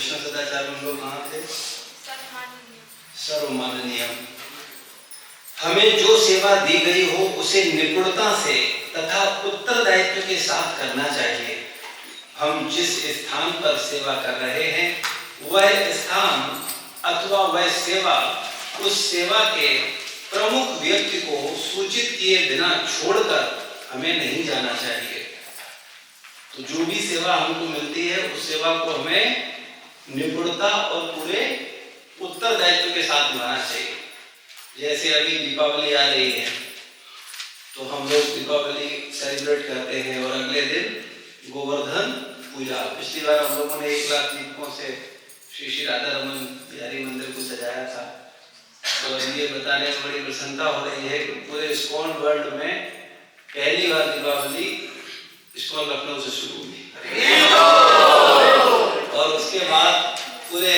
वैष्णव सदाचार में हम लोग कहाँ थे? सर्वमाननीय। हमें जो सेवा दी गई हो उसे निपुणता से तथा उत्तरदायित्व के साथ करना चाहिए। हम जिस स्थान पर सेवा कर रहे हैं वह स्थान अथवा वह सेवा उस सेवा के प्रमुख व्यक्ति को सूचित किए बिना छोड़कर हमें नहीं जाना चाहिए। तो जो भी सेवा हमको मिलती है उस सेवा को हमें निपुणता और पूरे उत्तरदायित्व के साथ निभाना चाहिए। जैसे अभी दीपावली आ रही है तो हम लोग दीपावली सेलिब्रेट करते हैं और अगले दिन गोवर्धन पूजा। पिछली बार हम लोगों ने 1 लाख दीपकों से श्री श्री राधा रमन बिहारी मंदिर को सजाया था। तो ये बताने में बड़ी प्रसन्नता हो रही है कि पूरे इस्कॉन वर्ल्ड में पहली बार दीपावली इस्कॉन लखनऊ से शुरू हुई और उसके बाद पूरे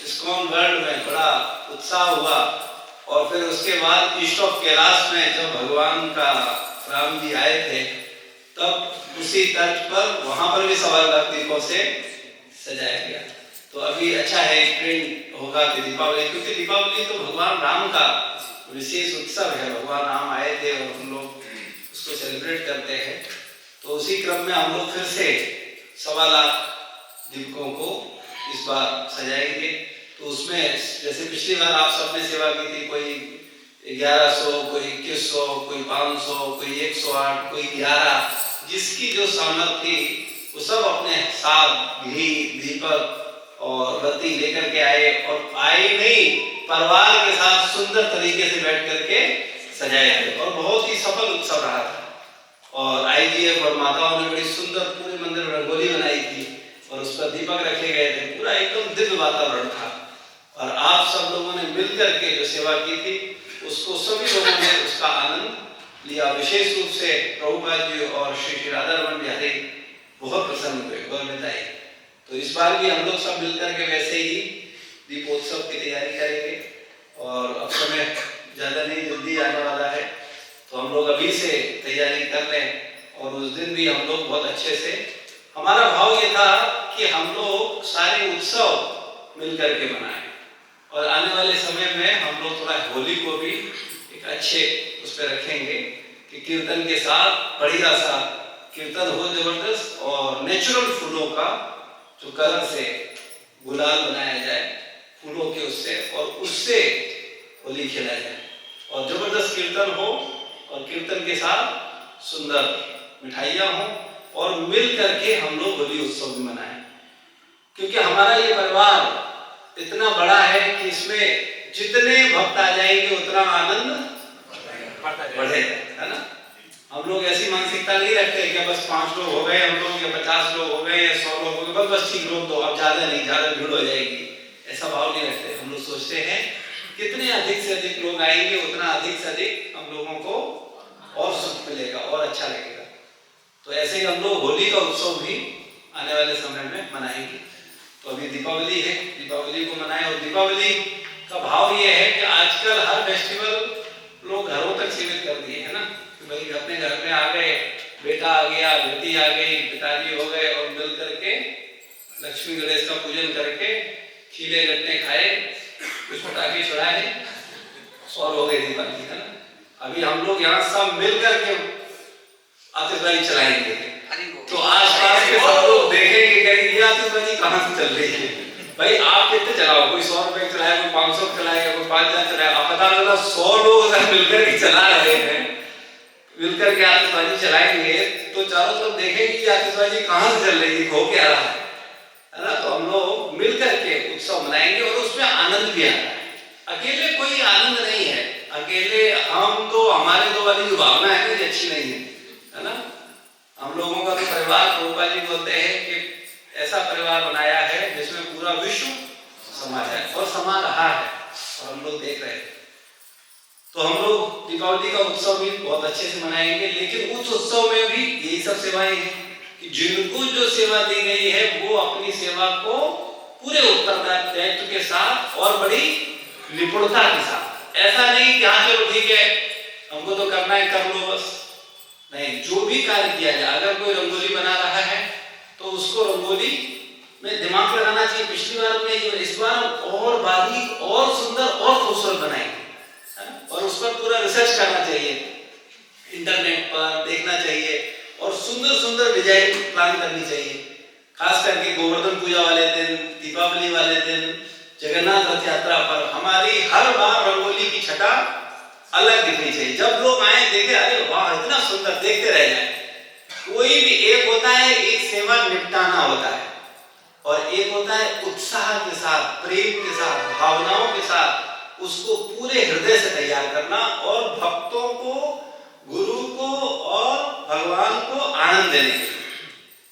इस्कॉन वर्ल्ड में बड़ा उत्साह हुआ। और फिर उसके बाद ईस्ट ऑफ कैलाश में जब भगवान का राम जी आए थे तब उसी तर्ज पर वहां पर भी 1.25 लाख दीपों से सजाया गया। तो अभी अच्छा है ट्रेंड होगा कि दीपावली, क्योंकि दीपावली तो भगवान राम का विशेष उत्सव है। भगवान राम आए थे और हम लोग उसको सेलिब्रेट करते हैं। तो उसी क्रम में हम लोग फिर से 1.25 लाख दीपकों को इस बार सजाएंगे। तो उसमें जैसे पिछली बार आप सबने सेवा की थी, कोई 1100, कोई 2100, कोई 500, कोई 108, कोई 11, जिसकी जो सामर्थ्य थी वो सब अपने साथ घी, दीपक और बत्ती लेकर के आए और आए नहीं, परिवार के साथ सुंदर तरीके से बैठ करके सजाए थे और बहुत ही सफल उत्सव रहा था। और आईजीएफ और माताओं ने बड़ी सुंदर पूरे मंदिर में रंगोली बनाई थी और उस पर दीपक रखे गए थे। पूरा एकदम दिव्य वातावरण था और आप सब लोगों ने मिलकर के जो सेवा की थी उसको सभी लोगों ने उसका आनंद लिया। विशेष रूप से प्रभुपाद जी और श्री श्री राधा रमन बिहारी बहुत प्रसन्न हुए, गौरवित आई। तो इस बार भी हम लोग सब मिलकर के वैसे ही दीपोत्सव की तैयारी करेंगे और अब समय ज़्यादा नहीं, जल्दी आने वाला है। तो हम लोग अभी से तैयारी कर लें और उस दिन भी हम लोग बहुत अच्छे से, हमारा भाव ये था कि हम लोग सारे उत्सव मिलकर के मनाएं और आने वाले समय में हम लोग थोड़ा होली को भी एक अच्छे उस पर रखेंगे कि कीर्तन के साथ बढ़िया सा कीर्तन हो जबरदस्त और नेचुरल फूलों का जो कलर से गुलाल बनाया जाए फूलों के उससे और उससे होली खेला जाए और जबरदस्त कीर्तन हो और कीर्तन के साथ सुंदर मिठाइयाँ हों और मिल करके हम लोग होली उत्सव भी मनाएं। क्योंकि हमारा ये परिवार इतना बड़ा है कि इसमें जितने भक्त आ जाएंगे उतना आनंद बढ़ेगा, है ना। हम लोग ऐसी मानसिकता नहीं रखते कि बस 5 लोग हो गए हम लोग या 50 लोग हो गए या 100 लोग हो गए, बस ठीक लोग, तो अब ज्यादा नहीं, ज्यादा भीड़ हो जाएगी, ऐसा भाव नहीं रखते। हम लोग सोचते हैं कितने अधिक से अधिक लोग आएंगे उतना अधिक से अधिक हम लोगों को और सुख मिलेगा और अच्छा लगेगा। तो ऐसे ही हम लोग होली का उत्सव भी आने वाले समय में मनाएंगे। तो अभी दीपावली है, दीपावली को मनाएं। और दीपावली का भाव ये है कि आजकल हर फेस्टिवल लोग घरों तक सीमित कर दिए, है ना। कि भाई अपने घर में आ गए, बेटा आ गया, बेटी आ गई, पिताजी हो गए और मिल करके लक्ष्मी गणेश का पूजन करके खीले गट्टे खाए, कुछ पटाखे छुड़ाए और हो गई दीपावली, है ना। अभी हम लोग यहाँ सब मिल करके आतिशबाजी चलाएंगे तो आसपास के सब लोग देखेंगे कहेंगे ये आतिशबाजी कहाँ से चल रही है। भाई आप कितने चलाओ, कोई 100 रुपए चलाएगा, कोई 500 चलाएगा, कोई 5000 चलाएगा। आप पता लगा 100 लोग अगर मिलकर के चला रहे हैं, मिलकर के आतिशबाजी चलाएंगे तो चारों तरफ देखेंगे कि आतिशबाजी कहाँ से चल रही है, हो क्या रहा है ना। तो हम लोग मिलकर के उत्सव मनाएंगे और उसमें आनंद भी आता है। अकेले कोई आनंद नहीं है, अकेले हम तो हमारे दो वाली जो भावना है ना अच्छी नहीं है ना। हम लोगों का तो परिवार प्रभुपाद जी बोलते हैं कि ऐसा परिवार बनाया है जिसमें पूरा विश्व समा जाए और समा रहा है और हम लोग देख रहे हैं। तो हम लोग दीपावली का उत्सव भी बहुत अच्छे से मनाएंगे, लेकिन उस उत्सव में भी यही सब सेवाएं हैं कि जिनको जो सेवा दी गई है वो अपनी सेवा को पूरे उत्तरदायित्व के साथ और बड़ी निपुणता के साथ, ऐसा नहीं कि हाँ चलो ठीक है हमको तो करना है कर लो बस, नहीं। जो भी कार्य किया जाए, अगर कोई रंगोली बना रहा है तो उसको रंगोली में दिमाग लगाना चाहिए। पिछली बार में जो इस बार और बारीक और सुंदर और खूबसूरत बनाएंगे, है ना? और उस पर पूरा रिसर्च करना चाहिए, इंटरनेट पर देखना चाहिए और सुंदर सुंदर डिजाइन प्लान करनी चाहिए। खास करके गोवर्धन पूजा वाले दिन, दीपावली वाले दिन, जगन्नाथ रथ यात्रा पर हमारी हर बार रंगोली की छटा अलग दिखनी चाहिए। जब लोग आए देखे, अरे वाह इतना सुंदर, देखते रह जाए। कोई भी एक होता है, एक सेवा निपटाना होता है और एक होता है उत्साह के साथ, प्रेम के साथ, भावनाओं के साथ उसको पूरे हृदय से तैयार करना और भक्तों को, गुरु को और भगवान को आनंद देने के लिए।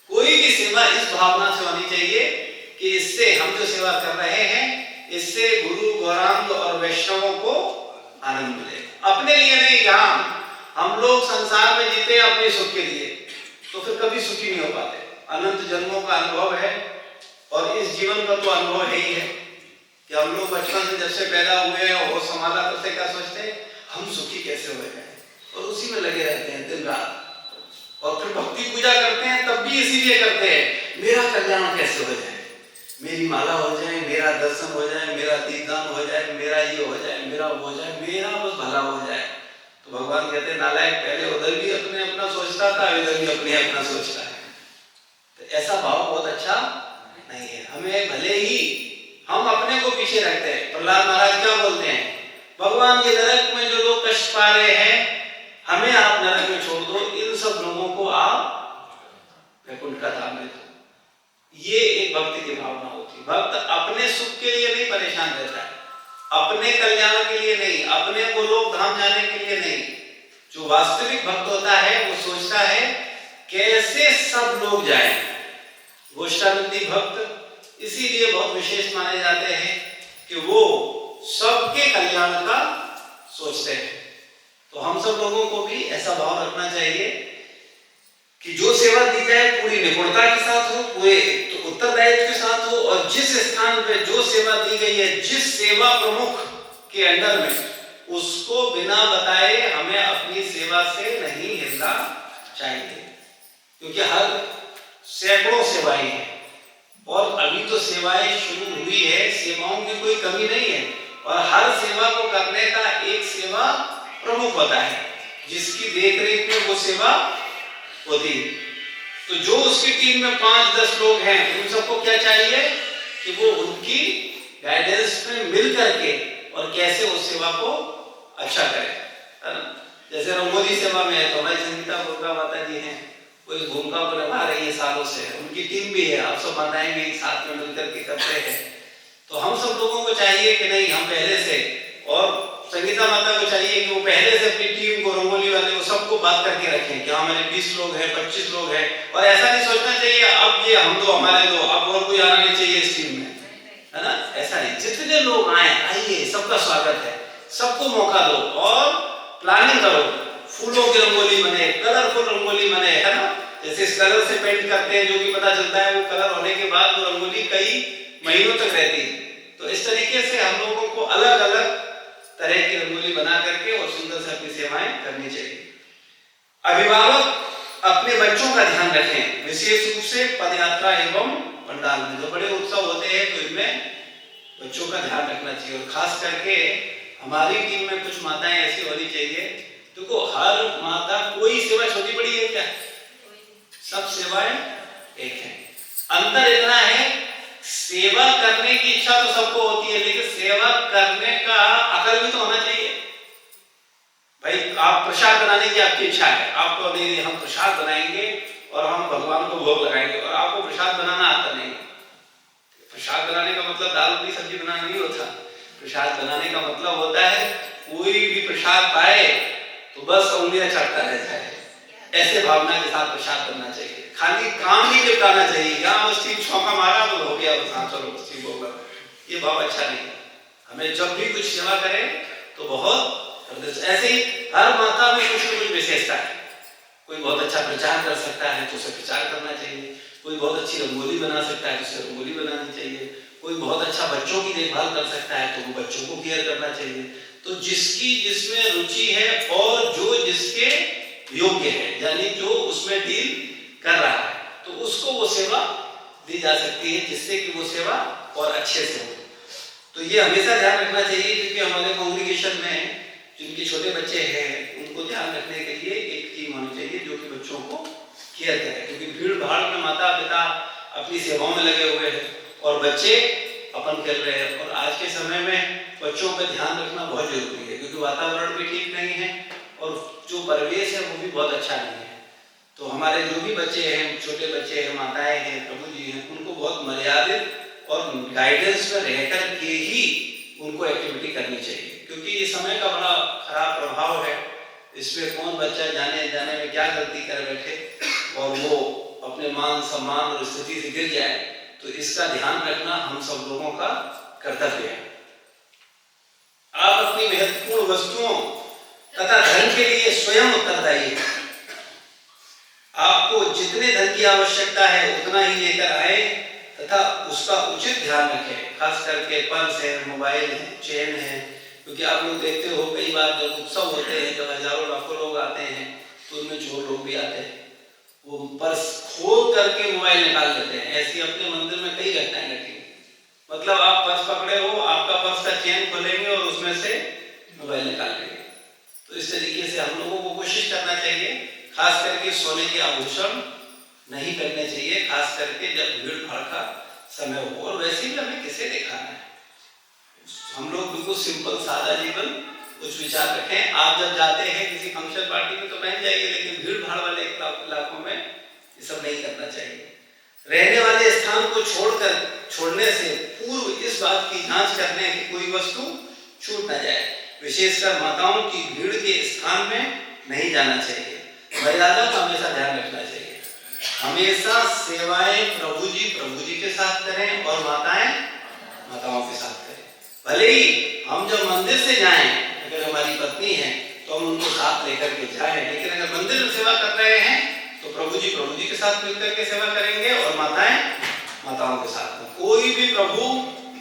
कोई भी सेवा इस भावना से होनी चाहिए कि इससे हम जो सेवा कर रहे हैं, इससे गुरु, गौरांग और वैष्णवों को आनंद मिले। अपने लिए नहीं, जहां हम लोग संसार में जीते हैं अपने सुख के लिए, तो फिर कभी सुखी नहीं हो पाते। अनंत जन्मों का अनुभव है और इस जीवन का तो अनुभव है ही है कि हम लोग बचपन से जब से पैदा हुए हैं और संभाला तब से क्या सोचते हैं, हम सुखी कैसे हो जाए, और उसी में लगे रहते हैं दिन रात। और फिर भक्ति पूजा करते हैं तब भी इसीलिए करते हैं, मेरा कल्याण कैसे हो जाए, मेरी माला हो जाए, मेरा दर्शन हो जाए, मेरा दीपदान हो जाए, मेरा ये हो जाए, मेरा वो हो जाए, मेरा बस भला हो जाए। तो भगवान कहते हैं नालायक, पहले उधर भी अपने अपना सोचता था, इधर भी अपने अपना सोचता है। तो ऐसा भाव बहुत अच्छा नहीं है। हमें भले ही हम अपने को पीछे रखते हैं। प्रहलाद महाराज क्या बोलते हैं, भगवान ये नरक में जो लोग कष्ट पा रहे हैं, हमें आप नरक में छोड़ दो, इन सब लोगों को आप वैकुंठ का धाम में दो। ये एक भक्ति की भावना होती है। भक्त अपने सुख के लिए नहीं परेशान रहता है, अपने कल्याण के लिए नहीं, अपने को लोग धाम जाने के लिए नहीं। जो वास्तविक भक्त होता है वो सोचता है कैसे सब लोग जाएं। गोष्ठानंदी भक्त इसीलिए बहुत विशेष माने जाते हैं कि वो सबके कल्याण का सोचते हैं। तो हम सब लोगों को भी ऐसा भाव रखना चाहिए कि जो सेवा दी जाए पूरी निपुणता के साथ हो, पूरे उत्तरदायित्व के साथ हो, और जिस स्थान पे जो सेवा दी गई है, जिस सेवा प्रमुख के अंडर में, उसको बिना बताए हमें अपनी सेवा से नहीं हिलना चाहिए। क्योंकि हर सैकड़ों सेवाएं हैं और अभी तो सेवाएं शुरू हुई है, सेवाओं की कोई कमी नहीं है। और हर सेवा को करने का एक सेवा प्रमुख होता है जिसकी देखरेख में वो सेवा होती है। तो जो उसकी टीम में 5-10 लोग हैं, उन सबको क्या चाहिए कि वो उनकी गाइडेंस में मिल करके और कैसे उस सेवा को अच्छा करें, है ना। जैसे रंगोली सेवा में है तो हमारी संगीता दुर्गा माता जी हैं, वो इस भूमिका को निभा रही है सालों से, उनकी टीम भी है, आप सब माताएं भी साथ में मिलकर के करते हैं। तो हम सब लोगों को चाहिए कि नहीं, हम पहले से, और संगीता माता को चाहिए कि वो पहले से अपनी टीम को, रंगोली वाले को, सबको बात करके रखें कि हमारे 20 लोग हैं, 25 लोग हैं। और ऐसा नहीं सोचना चाहिए अब ये हम दो, हमारे दो, अब और कोई आना नहीं चाहिए इस टीम में, है ना। ऐसा नहीं, जितने लोग आए, आइए, सबका स्वागत है, सबको मौका दो और प्लानिंग करो। फूलों की रंगोली बने, कलरफुल रंगोली बने, है ना। जैसे इस कलर से पेंट करते हैं, जो कि पता चलता है वो कलर होने के बाद वो रंगोली कई महीनों तक रहती है। तो इस तरीके से हम लोगों को अलग अलग तरह की रंगोली बना करके और सुंदर से अपनी सेवाएं करनी चाहिए। अभिभावक अपने बच्चों का ध्यान रखें, विशेष रूप से पदयात्रा एवं पंडाल में जो बड़े उत्सव होते हैं, तो इनमें बच्चों का ध्यान रखना चाहिए। और खास करके हमारी टीम में कुछ माताएं ऐसी होनी चाहिए, देखो हर माता, कोई सेवा छोटी बड़ी है क्या, सब सेवाएं एक है। अंतर इतना है, सेवा करने की इच्छा तो सबको होती है, लेकिन सेवा करने का अकल भी तो होना चाहिए। भाई आप प्रसाद बनाने की आपकी इच्छा है, आपको नहीं, हम प्रसाद बनाएंगे और हम भगवान को भोग लगाएंगे, और आपको प्रसाद बनाना आता नहीं। प्रसाद बनाने का मतलब दाल रोटी सब्जी बनाना नहीं होता। प्रसाद बनाने का मतलब होता है कोई भी प्रसाद पाए तो बस उंगलियां चढ़ता रह जाए, ऐसे भावना के साथ प्रसाद करना चाहिए। खाली काम ही निपटाना चाहिए, यहाँ बस 3 छौंका मारा तो हो गया, बस हाँ चलो बस ठीक होगा, ये भाव अच्छा नहीं है। हमें जब भी कुछ सेवा करें तो बहुत ऐसे ही हर माता में कुछ न कुछ विशेषता है। कोई बहुत अच्छा प्रचार कर सकता है तो उसे प्रचार करना चाहिए, कोई बहुत अच्छी रंगोली बना सकता है तो उसे रंगोली बनानी चाहिए, कोई बहुत अच्छा बच्चों की देखभाल कर सकता है तो वो बच्चों को केयर करना चाहिए। तो जिसकी जिसमें रुचि है और जो जिसके योग्य है, यानी जो उसमें डील कर रहा है, तो उसको वो सेवा दी जा सकती है, जिससे कि वो सेवा और अच्छे से हो। तो ये हमेशा ध्यान रखना चाहिए, क्योंकि हमारे कॉन्ग्रीगेशन में जिनके छोटे बच्चे हैं उनको ध्यान रखने के लिए एक टीम होनी चाहिए जो कि बच्चों को केयर करे, क्योंकि भीड़ भाड़ में माता पिता अपनी सेवाओं में लगे हुए हैं और बच्चे अपन कर रहे हैं। और आज के समय में बच्चों पर ध्यान रखना बहुत जरूरी है, क्योंकि वातावरण भी ठीक नहीं है और जो परिवेश है वो भी बहुत अच्छा नहीं है। तो हमारे जो भी बच्चे हैं, छोटे बच्चे हैं, माताएं हैं, प्रभु जी हैं, उनको बहुत मर्यादित और गाइडेंस में रहकर के ही उनको एक्टिविटी करनी चाहिए, क्योंकि ये समय का बड़ा खराब प्रभाव है। इसमें कौन बच्चा जाने जाने में क्या गलती कर बैठे और वो अपने मान सम्मान और स्थिति से गिर जाए, तो इसका ध्यान रखना हम सब लोगों का कर्तव्य है। आप अपनी महत्वपूर्ण वस्तुओं तथा धन के लिए स्वयं उत्तरदायी हैं। आपको जितने धन की आवश्यकता है उतना ही लेकर आए तथा उसका उचित ध्यान रखें, खास करके पर्स है, मोबाइल है, चेन है, क्योंकि आप लोग देखते हो कई बार जब उत्सव होते हैं, जब हजारों लाखों लोग आते हैं तो उनमें चोर लोग भी आते हैं, वो पर्स खोल करके मोबाइल निकाल लेते हैं। ऐसी अपने मंदिर में कई घटनाएं घटी। मतलब आप पर्स पकड़े हो, आपका पर्स का चेन खोलेंगे और उसमें से मोबाइल निकाल लेंगे। तो इस तरीके से हम लोगों को कोशिश करना चाहिए, खास करके सोने के आभूषण नहीं पहनने चाहिए, खास करके जब भीड़ भाड़ का समय हो। और वैसे भी हमें किसे दिखाना है, हम लोग बिल्कुल सिंपल सादा जीवन कुछ विचार रखें। आप जब जाते हैं किसी फंक्शन पार्टी में तो पहन जाइए, लेकिन भीड़ भाड़ वाले इलाकों में ये सब नहीं करना चाहिए। रहने वाले स्थान को छोड़ने से पूर्व इस बात की जांच करने की कोई वस्तु छूट न जाए। विशेषकर माताओं की भीड़ के स्थान में नहीं जाना चाहिए। मर्यादा का हमेशा ध्यान रखना चाहिए। हमेशा सेवाएं प्रभु जी के साथ करें और माताएं माताओं के साथ करें। भले ही हम जब मंदिर से जाएं, अगर हमारी पत्नी है तो हम उनको साथ लेकर के जाएं, लेकिन अगर मंदिर में सेवा कर रहे हैं तो प्रभु जी के साथ मिलकर के सेवा करेंगे और माताएं माताओं के साथ। कोई भी प्रभु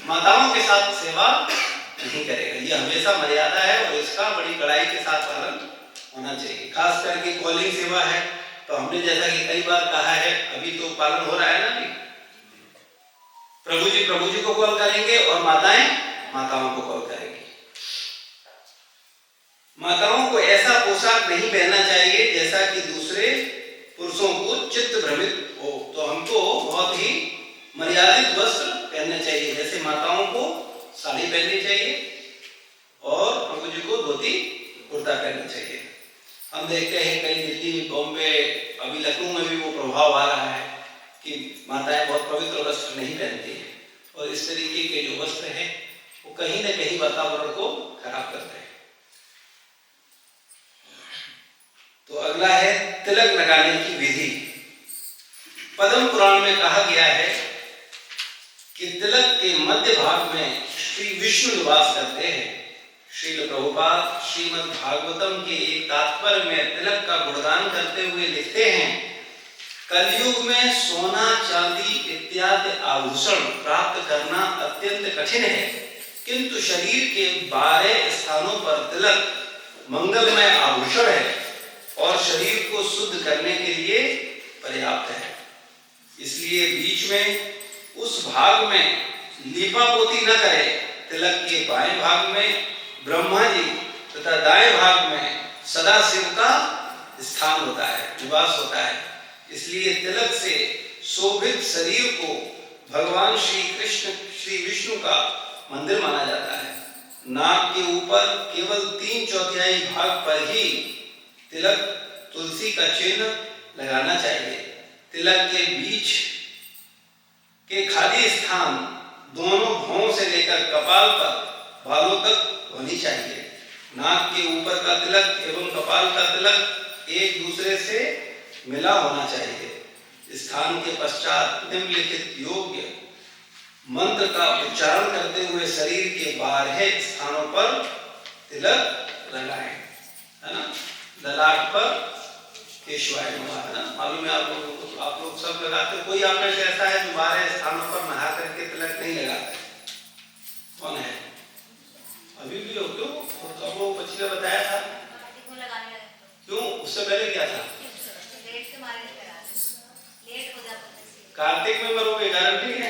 माताओं के साथ सेवा नहीं करेगा। ये हमेशा मर्यादा है और इसका बड़ी कड़ाई के साथ पालन होना चाहिए। खास करके कॉलिंग सेवा है तो हमने जैसा कि कई बार कहा है, अभी तो पालन हो रहा है ना, अभी प्रभु जी को कॉल करेंगे और माताएं माताओं को कॉल करेंगी। माताओं को ऐसा पोशाक नहीं पहनना चाहिए जैसा कि दूसरे पुरुषों को चित्त भ्रमित हो। तो हमको बहुत ही मर्यादित वस्त्र पहनने चाहिए, जैसे माताओं को साड़ी पहननी चाहिए और प्रभु जी को धोती कुर्ता पहनना चाहिए। हम देखते हैं कई दिल्ली, बॉम्बे, अभी लखनऊ में भी वो प्रभाव आ रहा है कि माताएं बहुत पवित्र वस्त्र नहीं पहनती हैं और इस तरीके के जो वस्त्र हैं वो कहीं न कहीं वातावरण को खराब करते हैं। तो अगला है तिलक लगाने की विधि। पद्म पुराण में कहा गया है कि तिलक के मध्य भाग में श्री विष्णु निवास करते हैं। श्रील प्रभुपाद श्रीमद् भागवतम के एक तात्पर्य में तिलक का गुणगान करते हुए लिखते हैं, कलयुग में सोना चांदी इत्यादि आभूषण प्राप्त करना अत्यंत कठिन है, किंतु शरीर के 12 स्थानों पर तिलक मंगलमय आभूषण है और शरीर को शुद्ध करने के लिए पर्याप्त है। इसलिए बीच में उस भाग में लीपापोती न करें। तिलक के बाएं भाग में ब्रह्मा जी तथा दाएं भाग में सदाशिव का स्थान होता है, निवास होता है। इसलिए तिलक से शोभित शरीर को भगवान श्री कृष्ण श्री विष्णु का मंदिर माना जाता है। नाक के ऊपर केवल 3/4 भाग पर ही तिलक तुलसी का चिन्ह लगाना चाहिए। तिलक के बीच के खाली स्थान दोनों भौं से लेकर कपाल पर बालों तक होनी चाहिए। नाक के ऊपर का तिलक एवं कपाल का तिलक एक दूसरे से मिला होना चाहिए। स्थान के पश्चात निम्नलिखित योग्य मंत्र का उच्चारण करते हुए शरीर के 12 स्थानों पर तिलक लगाएं, है ना। ललाट पर केशवाय नमः, है ना, मालूम है आप लोगों को, आप लोग सब लगाते हो। कोई आप में से ऐसा है जो 12 स्थानों पर नहा करके तिलक नहीं लगाता? कौन है? अभी भी हो? क्यों? तो आप लोग बच्ची ने बताया था क्यों, उससे पहले क्या था? कार्तिक में मरोगे, गारंटी है?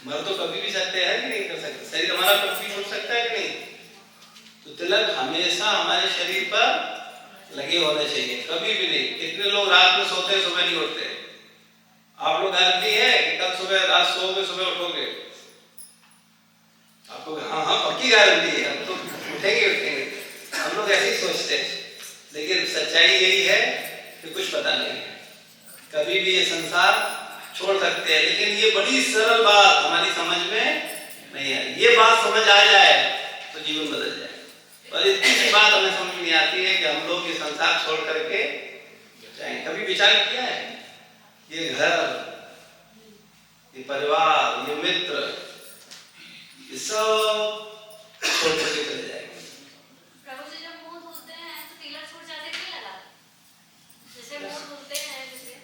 मर तो कभी भी सकते हैं कि नहीं कर सकते, शरीर हमारा कभी छूट सकता है कि नहीं? तो तिलक हमेशा हमारे शरीर पर लगे होने चाहिए, कभी भी नहीं। कितने लोग रात में सोते हैं, सुबह नहीं उठते? आप लोग गारंटी है कि कल सुबह रात सोओगे, सुबह उठोगे? आपको हाँ हाँ पक्की गारंटी है, हम तो उठेंगे। हम लोग ऐसे ही सोचते हैं, लेकिन सच्चाई यही है कि कुछ पता नहीं है, कभी भी ये संसार छोड़ सकते हैं। लेकिन ये बड़ी सरल बात हमारी समझ में नहीं है। ये बात समझ आ जाए तो जीवन बदल जाए। और इतनी सी बात हमें समझ नहीं आती है कि हम लोग ये संसार छोड़ करके जाएं। कभी विचार किया है? ये घर, ये परिवार, ये मित्र, ये सब छोड़ करके चले जाएंगे। प्रभु जी जब मुंह धुलते हैं तो तिलक छूट जाते क्यों लगा? जैसे मुंह धुलते हैं, जैसे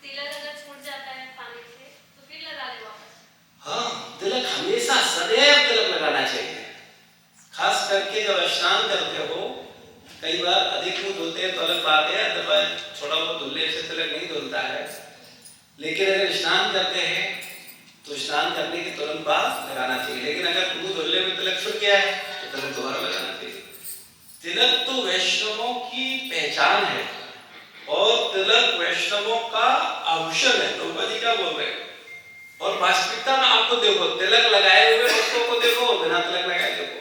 तिलक अगर छूट जाता है पानी से तो फिर लगा ले वापस। हाँ, तिलक हमेशा सदैव तिलक लगाना चाहिए। खास करके जब स्नान करते हो, कई बार अधिक मुंह धुलते हैं तो अलग बात है, अदरवाइज थोड़ा बहुत धुलने से तिलक नहीं धुलता है। लेकिन अगर स्नान करते हैं तो स्नान करने के तुरंत बाद लगाना चाहिए। लेकिन अगर मुंह धुलने में तिलक छूट गया है तो तिलक दोबारा लगाना चाहिए। तिलक तो वैष्णवों की पहचान है और तिलक वैष्णवों का आभूषण है। द्रौपदी क्या बोल रहे हैं? और वास्तविकता में आपको देखो, तिलक लगाए हुए भक्तों को देखो, बिना तिलक लगाए देखो,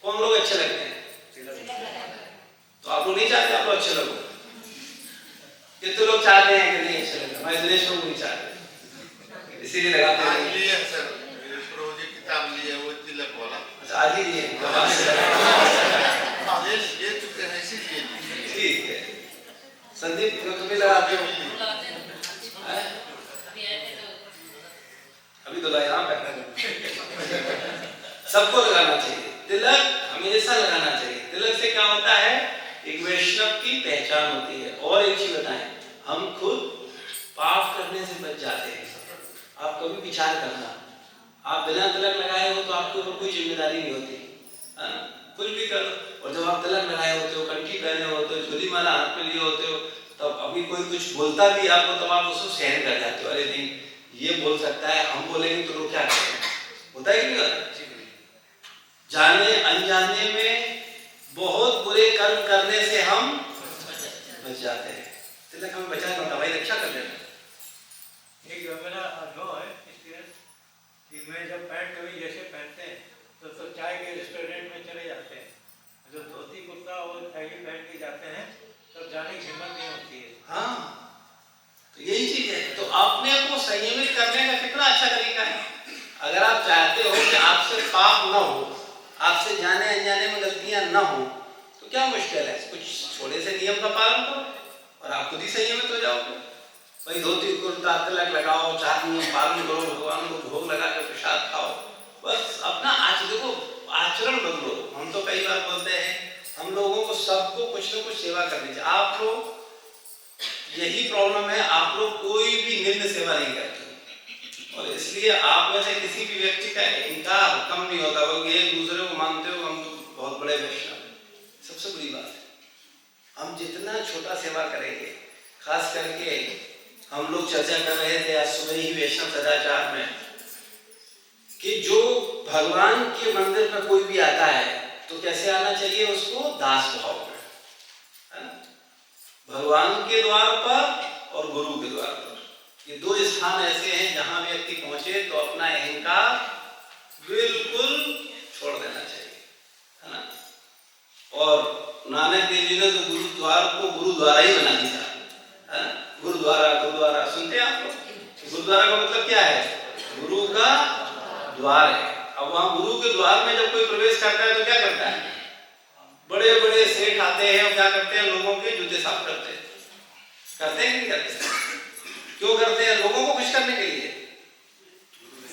कौन लोग अच्छे लगते हैं? तो आप लोग नहीं चाहते आप लोग अच्छे लगो? कितने लोग चाहते हैं कि नहीं अच्छे लगे? हमारे दिनेश लोग नहीं चाहते, इसीलिए लगाते हैं। किताब लिए वो तिलक वाला। अच्छा, आज ही लिए ठीक है। संदीप तुम्हें लगाते हो? अभी तो यहाँ पे सबको लगाना चाहिए तिलक, हमेशा लगाना चाहिए। तिलक से क्या होता है? एक वैष्णव की पहचान होती है। और एक चीज बताएं, हम खुद पाप करने से बच जाते हैं। आप कभी विचार करना, आप बिना तिलक लगाए हो तो आपके ऊपर कोई जिम्मेदारी नहीं होती, है ना? कुछ भी कर लो। और जब आप तिलक लगाए होते हो, कंठी पहने होते हो, झोली माला हाथ में लिए होते हो, तब अभी कोई कुछ बोलता भी आपको, तब आप उसको सहन कर जाते हो। अरे नहीं, ये बोल सकता है, हम बोलेंगे तो लोग क्या करेंगे? होता है कि नहीं होता? जाने अनजाने में बहुत बुरे कर्म करने से हम बच जाते हैं। तिलक हमें बचा नहीं होता भाई, रक्षा कर देना। एक मेरा अनुभव है कि मैं जब पैंट कभी जैसे पहनते हैं तो चाय के रेस्टोरेंट में चले जाते हैं, जो धोती कुर्ता और थैली पहन के जाते हैं तब जाने की हिम्मत नहीं होती है। हाँ, तो यही चीज है। तो अपने को संयमित करने का कितना अच्छा तरीका है। अगर आप चाहते हो कि आपसे पाप न हो, आपसे जाने अनजाने में गलतियां न हो, तो क्या मुश्किल है? कुछ छोटे से नियम का पालन करो और आप खुद ही संयमित हो जाओगे। भाई धोती कुर्ता तिलक लगाओ, 4 नियम पालन करो, भगवान को भोग लगा कर प्रसाद खाओ, बस अपना आचरण बदलो। हम तो कई बार बोलते हैं, हम लोगों को सबको कुछ न कुछ सेवा करनी चाहिए। आप लोग, यही प्रॉब्लम है, आप लोग कोई भी निम्न सेवा नहीं करते और इसलिए आप में से किसी भी व्यक्ति का इनकार कम नहीं होता, बल्कि एक दूसरे को मानते हो हम तो बहुत बड़े वैष्णव हैं। सबसे बड़ी बात है, हम जितना छोटा सेवा करेंगे, खास करके हम लोग चर्चा कर रहे थे आज सुबह ही वैष्णव सदाचार में कि जो भगवान के मंदिर पर कोई भी आता है तो कैसे आना चाहिए? उसको दास भाव में, है ना? भगवान के द्वार पर और गुरु के द्वार पर, ये 2 स्थान ऐसे हैं जहां व्यक्ति पहुंचे तो अपना अहंकार बिल्कुल छोड़ देना चाहिए, है ना? और नानक देव जी ने तो गुरुद्वार को गुरुद्वारा ही बना दिया, है ना? गुरुद्वारा सुनते हैं आप लोग? गुरुद्वारा का मतलब क्या है? गुरु का द्वार है। अब वहां गुरु के द्वार में जब कोई प्रवेश करता है तो क्या करता है? बड़े बड़े सेठ आते हैं और क्या करते हैं? लोगों के जूते साफ करते हैं। करते हैं कि नहीं करते? क्यों करते हैं? लोगों को खुश करने के लिए,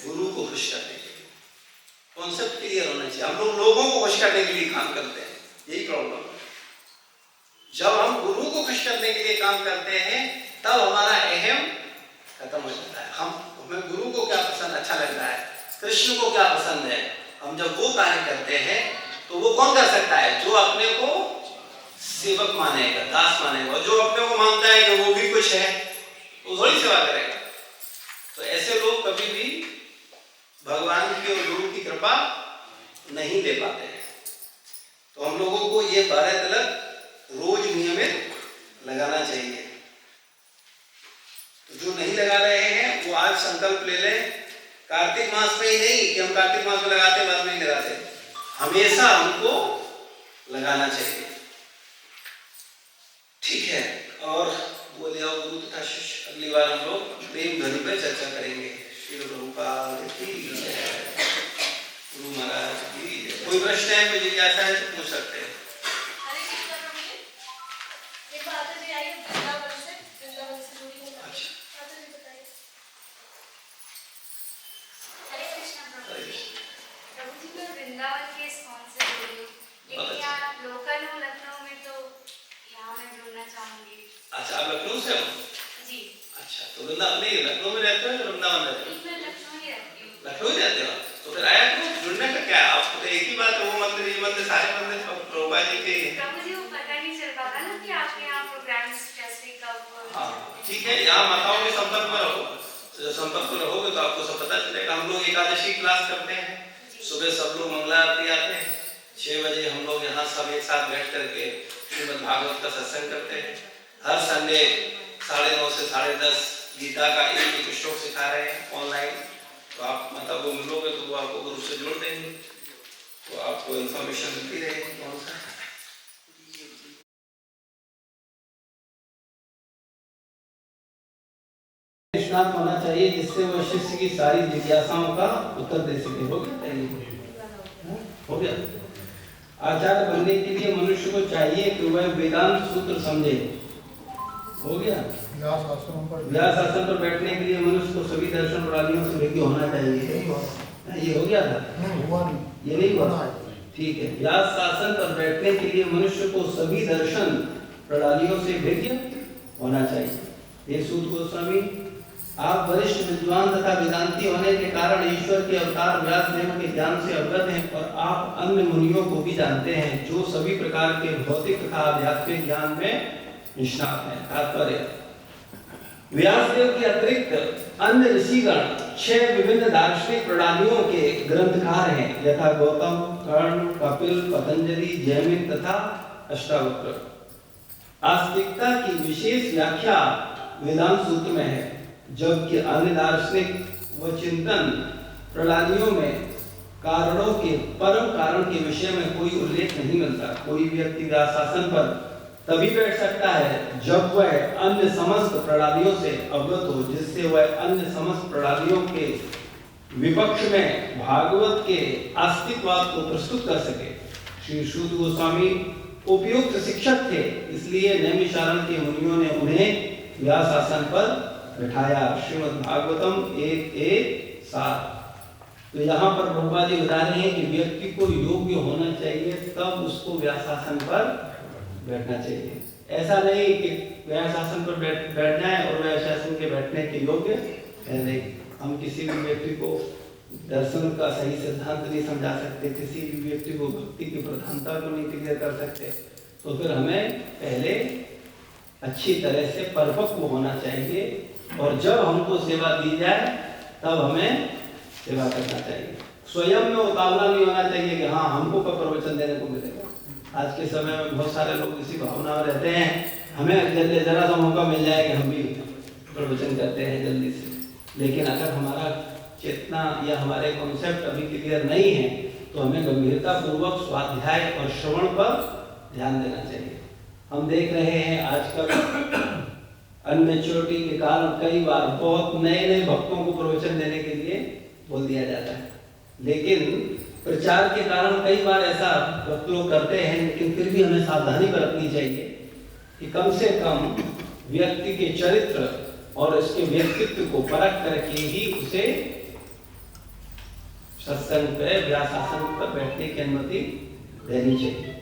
गुरु को खुश करने के लिए। कॉन्सेप्ट क्लियर होना चाहिए। हम लोग लोगों को खुश करने के लिए काम करते हैं, यही प्रॉब्लम है। जब हम गुरु को खुश करने के लिए काम करते हैं तब हमारा अहम खत्म हो जाता है। हमें गुरु को क्या पसंद, अच्छा लग रहा है, कृष्ण को क्या पसंद है, हम जब वो कार्य करते हैं तो वो कौन कर सकता है? जो अपने को सेवक मानेगा, दास मानेगा। और जो अपने को मानता है कि वो भी कुछ है, वो थोड़ी सेवा करेगा। तो ऐसे लोग कभी भी भगवान की और गुरु की कृपा नहीं ले पाते हैं। तो हम लोगों को ये 12 तिलक रोज नियमित लगाना चाहिए। तो जो नहीं लगा रहे हैं वो आज संकल्प ले लें, कार्तिक मास में ही नहीं कि हम कार्तिक मास में लगाते बाद में नहीं लगाते, हमेशा हमको लगाना चाहिए। ठीक है, और बोले आओ गुरु तथा शिष्य, अगली बार हम लोग प्रेम ध्वनि पर चर्चा करेंगे। श्री प्रभुपाद की जय, गुरु महाराज की जय। कोई प्रश्न है, कोई जिज्ञासा है तो पूछ सकते हैं। हरे कृष्णा प्रभु जी, एक बात है जी, आई है वृंदावन से जुड़ी हूँ। अच्छा, माता जी बताइए। हरे कृष्णा प्रभु जी। प्रभु जी, मैं वृंदावन के इस्कॉन से जुड़ी हूँ, लेकिन यहाँ लोकल हूँ लखनऊ में, तो यहाँ मैं जुड़ना चाहूँगी। अच्छा, आप लखनऊ से हो? जी। अच्छा, तो वृंदावन नहीं, लखनऊ में रहते हो या वृंदावन रहते हो? मैं लखनऊ ही रहती हूँ। लखनऊ ही रहते हो? तो फिर आया करो, जुड़ने का क्या है? आपको तो एक ही बात है, वो मंदिर ये मंदिर सारे मंदिर प्रभुपा जी के हैं। प्रभु जी, वो पता नहीं चल पाता ना कि आपके यहाँ प्रोग्राम्स कैसे कब। हाँ ठीक है, यहाँ माताओं के संपर्क में रहो, संपर्क में रहोगे तो आपको सब पता चलेगा। हम लोग एकादशी क्लास करते हैं, सुबह सब लोग मंगला आरती आते हैं, 6 बजे हम लोग यहाँ सब एक साथ बैठ करके श्रीमद् भागवत का सत्संग करते हैं। हर संडे 9:30 से 10:30 गीता का एक श्लोक सिखा रहे हैं ऑनलाइन। तो आप माता को मिलोगे तो वो आपको गुरु से जोड़ देंगे, तो आपको इन्फॉर्मेशन मिलती रहेगी कौन सा। निष्णात होना चाहिए जिससे वो शिष्य की सारी जिज्ञासाओं का उत्तर दे सके। हो गया, हो गया। आचार्य बनने के लिए मनुष्य को चाहिए कि वह वेदांत सूत्र समझे। हो गया। व्यास आसन पर बैठने के लिए मनुष्य को सभी दर्शन प्रणालियों से विज्ञ होना चाहिए। ये हो गया था? ये नहीं हुआ? ठीक है। व्यास आसन पर बैठने के लिए मनुष्य को सभी दर्शन प्रणालियों से विज्ञ होना चाहिए। ये सूत गोस्वामी, आप वरिष्ठ विद्वान तथा वेदांती होने के कारण ईश्वर के अवतार व्यास देव के ज्ञान से अवगत हैं, और आप अन्य मुनियों को भी जानते हैं जो सभी प्रकार के भौतिक तथा आध्यात्मिक ज्ञान में निष्णात हैं। तात्पर्य, व्यासदेव के अतिरिक्त अन्य ऋषिगण 6 विभिन्न दार्शनिक प्रणालियों के ग्रंथकार हैं, यथा गौतम, कर्ण, कपिल, पतंजलि, जैमिन तथा अष्टावक्र। आस्तिकता की विशेष व्याख्या वेदांत सूत्र में है, जबकि अन्य दार्शनिक व चिंतन प्रणालियों में कारणों के परम कारण के विषय में कोई उल्लेख नहीं मिलता। कोई व्यक्ति व्यासासन पर तभी बैठ सकता है जब वह अन्य समस्त प्रणालियों से अवगत हो, जिससे वह अन्य समस्त प्रणालियों के विपक्ष में भागवत के आस्तिकवाद को प्रस्तुत कर सके। श्री सूत गोस्वामी उपयुक्त शिक्षक थे, इसलिए नैमिषारण्य के मुनियों ने उन्हें व्यास आसन पर बैठाया। श्रीमद् भागवतम 1:1-7। तो यहाँ पर प्रभुपाद जी बता रहे हैं कि व्यक्ति को योग्य होना चाहिए, तब उसको व्यास आसन पर बैठना चाहिए। ऐसा नहीं कि व्यास आसन पर बैठ जाए और व्यास आसन के बैठने के योग्य है नहीं। हम किसी भी व्यक्ति को दर्शन का सही सिद्धांत नहीं समझा सकते, किसी भी व्यक्ति को भक्ति की प्रधानता को नहीं क्लियर कर सकते। तो फिर हमें पहले अच्छी तरह से परिपक्व होना चाहिए, और जब हमको सेवा दी जाए तब हमें सेवा करना चाहिए। स्वयं में उतावला नहीं होना चाहिए कि हाँ हमको कब प्रवचन देने को मिलेगा। आज के समय में बहुत सारे लोग इसी भावना में रहते हैं, हमें जल्दी जरा सा मौका मिल जाए कि हम भी प्रवचन करते हैं जल्दी से। लेकिन अगर हमारा चेतना या हमारे कॉन्सेप्ट अभी क्लियर नहीं है तो हमें गंभीरता पूर्वक स्वाध्याय और श्रवण पर ध्यान देना चाहिए। हम देख रहे हैं आजकल अनमेच्योरिटी के कारण कई बार बहुत नए भक्तों को प्रवचन देने के लिए बोल दिया जाता है, लेकिन प्रचार के कारण कई बार ऐसा भक्त लोग करते हैं। लेकिन फिर भी हमें सावधानी बरतनी चाहिए कि कम से कम व्यक्ति के चरित्र और उसके व्यक्तित्व को परख करके ही उसे सत्संग पे व्यास आसन पर बैठने की अनुमति देनी चाहिए।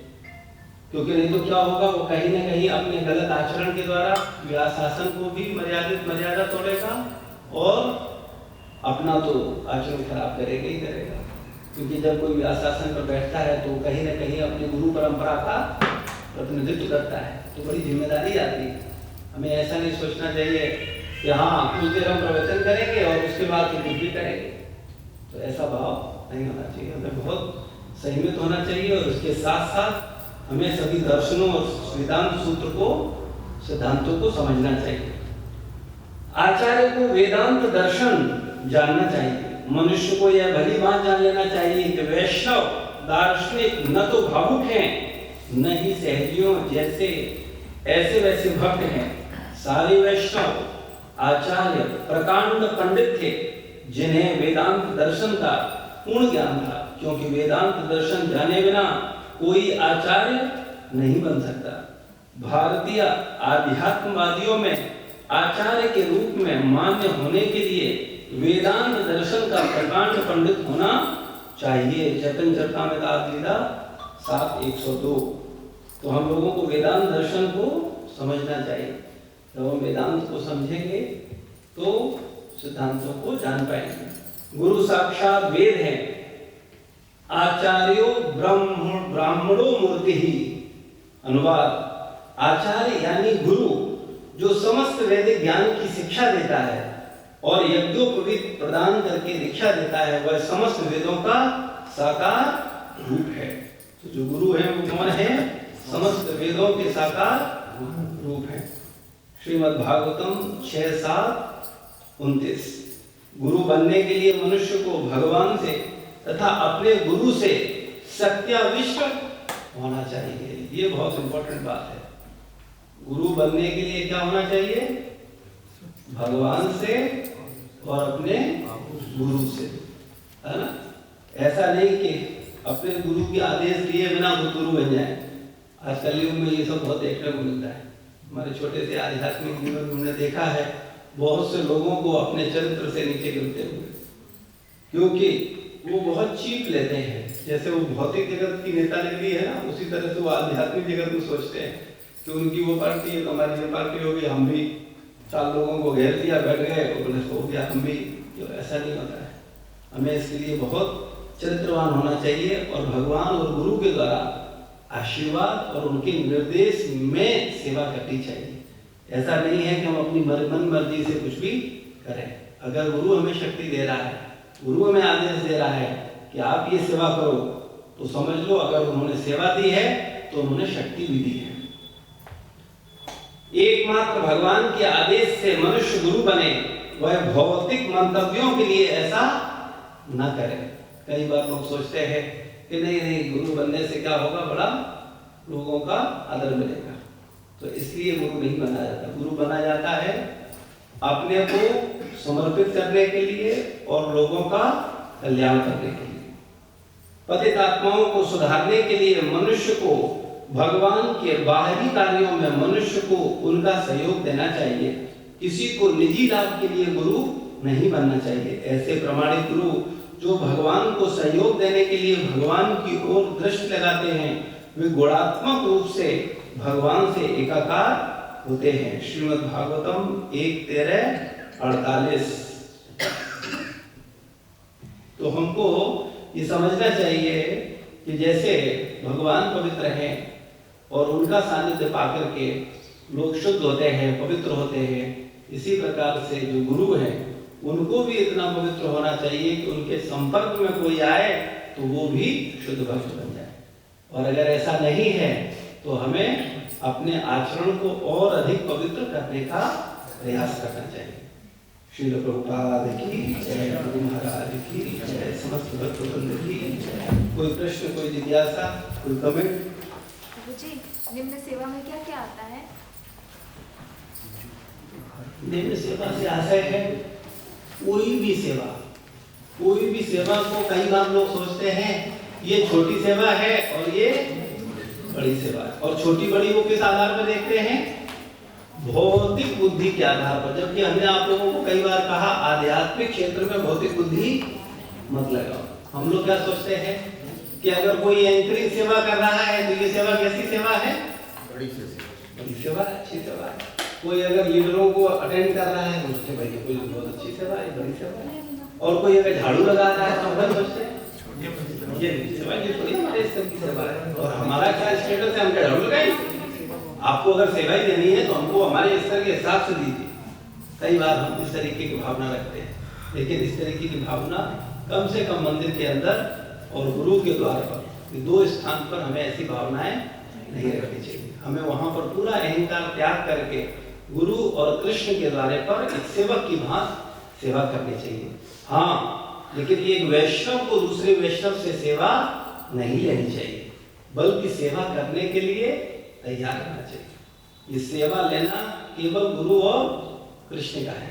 क्योंकि नहीं तो क्या होगा, वो कहीं ना कहीं अपने गलत आचरण के द्वारा व्यास आसन को भी मर्यादा तोड़ेगा और अपना तो आचरण खराब करेगा ही करेगा। क्योंकि जब कोई व्यास आसन पर बैठता है तो कहीं ना कहीं अपनी गुरु परंपरा का प्रतिनिधित्व करता है, तो बड़ी जिम्मेदारी आती है। हमें ऐसा नहीं सोचना चाहिए कि हाँ कुछ देर हम प्रवचन करेंगे और उसके बाद फिर कुछ भी करेंगे। तो ऐसा भाव नहीं होना चाहिए, हमें बहुत संयमित होना चाहिए और उसके साथ साथ हमें सभी दर्शनों और वेदांत सूत्र को, सिद्धांतों को समझना चाहिए। आचार्य को वेदांत दर्शन जानना चाहिए। मनुष्य को यह भली बात जान लेना चाहिए कि वैष्णव दार्शनिक न तो भावुक हैं न ही सहजियों जैसे ऐसे वैसे भक्त हैं। सारे वैष्णव आचार्य प्रकांड पंडित थे जिन्हें वेदांत दर्शन का पूर्ण ज्ञान था, क्योंकि वेदांत दर्शन जाने बिना कोई आचार्य नहीं बन सकता। भारतीय आध्यात्मवादियों में आचार्य के रूप में मान्य होने के लिए वेदांत दर्शन का प्रकांड पंडित होना चाहिए। चैतन्य चरितामृत लीला 7:102। तो हम लोगों को वेदांत दर्शन को समझना चाहिए। जब हम वेदांत को समझेंगे तो सिद्धांतों को जान पाएंगे। गुरु साक्षात वेद है। आचार्यो ब्राह्मणो मूर्ति ही। अनुवाद, आचार्य यानी गुरु जो समस्त वैदिक ज्ञान की शिक्षा देता है और यज्ञोपवीत प्रदान करके दीक्षा देता है, वह समस्त वेदों का साकार रूप है। तो जो गुरु है वो कौन है? समस्त वेदों के साकार रूप है। श्रीमद् भागवतम 6:7-29। गुरु बनने के लिए मनुष्य को भगवान से तथा अपने गुरु से सत्याविष्ट होना चाहिए। ये बहुत इंपॉर्टेंट बात है। गुरु बनने के लिए क्या होना चाहिए? भगवान से और अपने गुरु से, है ना? ऐसा नहीं कि अपने गुरु के आदेश लिए बिना गुरु बन जाए। आज कलयुग में ये सब बहुत देखने को मिलता है। हमारे छोटे से आध्यात्मिक जीवन में हमने देखा है बहुत से लोगों को अपने चरित्र से नीचे गिरते हुए, क्योंकि वो बहुत चीप लेते हैं। जैसे वो भौतिक जगत की नेतागिरी है ना, उसी तरह से वो आध्यात्मिक जगत में सोचते हैं कि उनकी वो पार्टी है तो हमारी ये पार्टी होगी, हम भी 4 लोगों को घेर दिया, बैठ गए और हो गया हम भी। तो ऐसा नहीं होता है। हमें इसके लिए बहुत चरित्रवान होना चाहिए और भगवान और गुरु के द्वारा आशीर्वाद और उनके निर्देश में सेवा करनी चाहिए। ऐसा नहीं है कि हम अपनी मन मर्जी से कुछ भी करें। अगर गुरु हमें शक्ति दे रहा है, गुरु हमें आदेश दे रहा है कि आप ये सेवा करो, तो समझ लो अगर उन्होंने सेवा दी है तो उन्होंने शक्ति भी दी है। एकमात्र भगवान के आदेश से मनुष्य गुरु बने, वह भौतिक मंतव्यों के लिए ऐसा न करे। कई बार लोग सोचते हैं कि नहीं गुरु बनने से क्या होगा, बड़ा लोगों का आदर मिलेगा, तो इसलिए गुरु नहीं बना जाता। गुरु बना जाता है अपने को समर्पित करने के लिए और लोगों का कल्याण करने के लिए। पतित आत्माओं को सुधारने के लिए मनुष्य को भगवान के बाहरी कार्यों में मनुष्य को उनका सहयोग देना चाहिए। किसी को निजी लाभ के लिए गुरु नहीं बनना चाहिए। ऐसे प्रमाणित गुरु जो भगवान को सहयोग देने के लिए भगवान की ओर दृष्टि लगाते हैं, वे गुणात्मक रूप से भगवान से एकाकार होते हैं। श्रीमद् भागवतम 1:13-48। तो हमको ये समझना चाहिए कि जैसे भगवान पवित्र हैं और उनका सानिध्य पाकर के लोग शुद्ध होते हैं, पवित्र होते हैं, इसी प्रकार से जो गुरु हैं उनको भी इतना पवित्र होना चाहिए कि उनके संपर्क में कोई आए तो वो भी शुद्ध भक्त बन जाए। और अगर ऐसा नहीं है तो हमें अपने आचरण को और अधिक पवित्र करने का प्रयास करना चाहिए। श्रील प्रभुपाद की जय, गुरु महाराज की जय, समस्त भक्तवृंद की जय। कोई प्रश्न, कोई जिज्ञासा, कोई कमेंट? जी, निम्न सेवा में क्या क्या आता है? निम्न सेवा से आशय है कोई भी सेवा को कई बार लोग सोचते हैं ये छोटी सेवा है और ये बड़ी सेवा है, और छोटी बड़ी वो किस आधार पर देखते हैं? भौतिक बुद्धि के आधार पर। जबकि हमने आप लोगों को कई बार कहा आध्यात्मिक क्षेत्र में भौतिक बुद्धि मत लगाओ। हम लोग क्या सोचते हैं कि अगर कोई एंकरिंग सेवा कर रहा है तो ये सेवा कैसी सेवा है? बड़ी सेवा, अच्छी सेवा है। कोई अगर लीडरों को अटेंड कर रहा है तो उसके भाई कोई बहुत अच्छी सेवा है, बड़ी सेवा है। और कोई अगर झाड़ू लगा रहा है तो भाई सोचते हैं ये सेवा, ये थोड़ी हमारे स्तर की सेवा है। और हमारा क्या स्टेटस है, हम क्या झाड़ू लगाएंगे? आपको अगर सेवा ही देनी है तो हमको हमारे स्तर के हिसाब से दीजिए। कई बार हम इस तरीके की भावना रखते हैं, लेकिन इस तरीके की भावना कम से कम मंदिर के अंदर और गुरु के द्वार पर, ये दो स्थान पर हमें ऐसी भावनाएं नहीं रखनी चाहिए। हमें वहां पर पूरा अहंकार त्याग करके गुरु और कृष्ण के द्वारे पर एक सेवक की भांति सेवा करनी चाहिए। हाँ, लेकिन एक वैष्णव को दूसरे वैष्णव से सेवा नहीं लेनी चाहिए, बल्कि सेवा करने के लिए तैयार रहना चाहिए। ये सेवा लेना केवल गुरु और कृष्ण का है।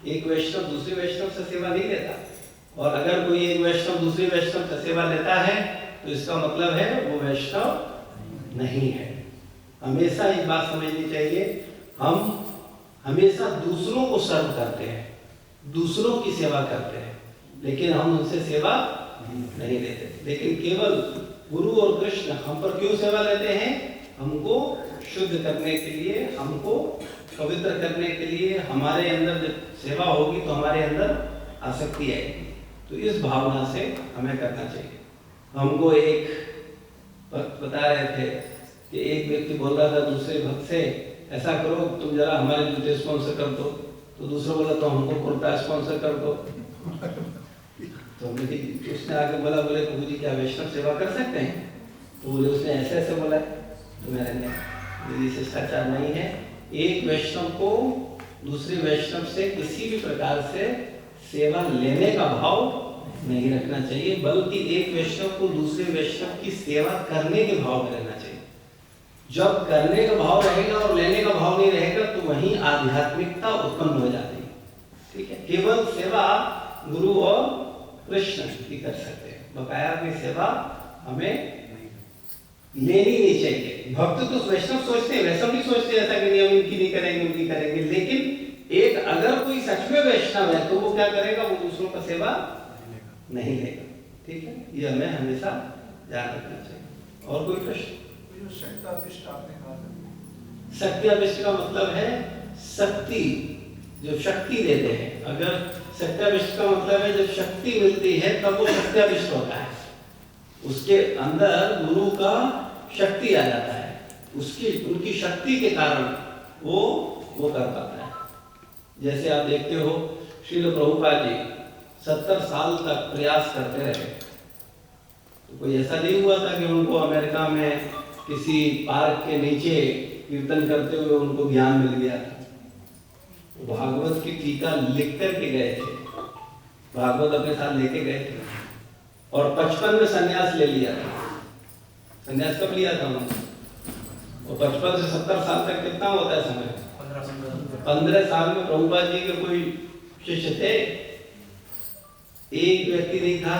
एक वैष्णव दूसरे वैष्णव से सेवा नहीं लेता, और अगर कोई एक वैष्णव दूसरे वैष्णव से सेवा लेता है तो इसका मतलब है वो वैष्णव नहीं है। हमेशा एक बात समझनी चाहिए, हम हमेशा दूसरों को सर्व करते हैं, दूसरों की सेवा करते हैं, लेकिन हम उनसे सेवा नहीं लेते। लेकिन केवल गुरु और कृष्ण हम पर क्यों सेवा लेते हैं? हमको शुद्ध करने के लिए, हमको पवित्र करने के लिए। हमारे अंदर जब सेवा होगी तो हमारे अंदर आसक्ति आएगी, तो इस भावना से हमें करना चाहिए। हमको एक भक्त बता रहे थे कि एक व्यक्ति बोल रहा था दूसरे भक्त से, ऐसा करो तुम जरा हमारे जूते स्पॉन्सर कर दो, तो दूसरा बोला तो हमको कुर्ता स्पॉन्सर कर दो। तो उसने आगे बोला, बोले प्रभु जी क्या वैष्णव सेवा कर सकते हैं? तो बोले उसने ऐसे ऐसे बोला, तो मेरी शिष्टाचार नहीं है। एक वैष्णव को दूसरे वैष्णव से किसी भी प्रकार से सेवा लेने का भाव नहीं रखना चाहिए, बल्कि एक वैष्णव को दूसरे वैष्णव की सेवा करने के भाव में रहना चाहिए। जब करने का भाव रहेगा और लेने का भाव नहीं रहेगा तो वहीं आध्यात्मिकता उत्पन्न हो जाती है। ठीक है, केवल सेवा गुरु और कृष्ण ही कर सकते हैं, बकाया की सेवा हमें लेनी नहीं चाहिए। भक्त तो वैष्णव सोचते हैं, वैष्णव भी सोचते हैं ऐसा कि नहीं हम इनकी नहीं करेंगे, उनकी करेंगे, लेकिन एक अगर कोई सच में वैष्णव है तो वो क्या करेगा? वो दूसरों का सेवा नहीं लेगा। ठीक है, ये हमें हमेशा ध्यान रखना चाहिए। और कोई प्रश्न? शक्त्याभिष्ट का मतलब है शक्ति, जो शक्ति देते हैं। अगर शक्त्याभिष्ट का मतलब है जब शक्ति मिलती है तब वो शक्त्याभिष्ट होता है, उसके अंदर गुरु का शक्ति आ जाता है, उनकी शक्ति के कारण वो कर पाता है। जैसे आप देखते हो श्रील प्रभुपाद जी 70 साल तक प्रयास करते रहे, तो कोई ऐसा नहीं हुआ था कि उनको अमेरिका में किसी पार्क के नीचे कीर्तन करते हुए उनको ज्ञान मिल गया था। भागवत की टीका लिख कर के गए थे, भागवत अपने साथ लेके गए थे, और 55 में संन्यास ले लिया था। संन्यास कब लिया था उन्होंने? और 55 से 70 साल तक कितना होता है समय? 15 साल में प्रभुपाद जी के कोई शिष्य थे? एक व्यक्ति नहीं था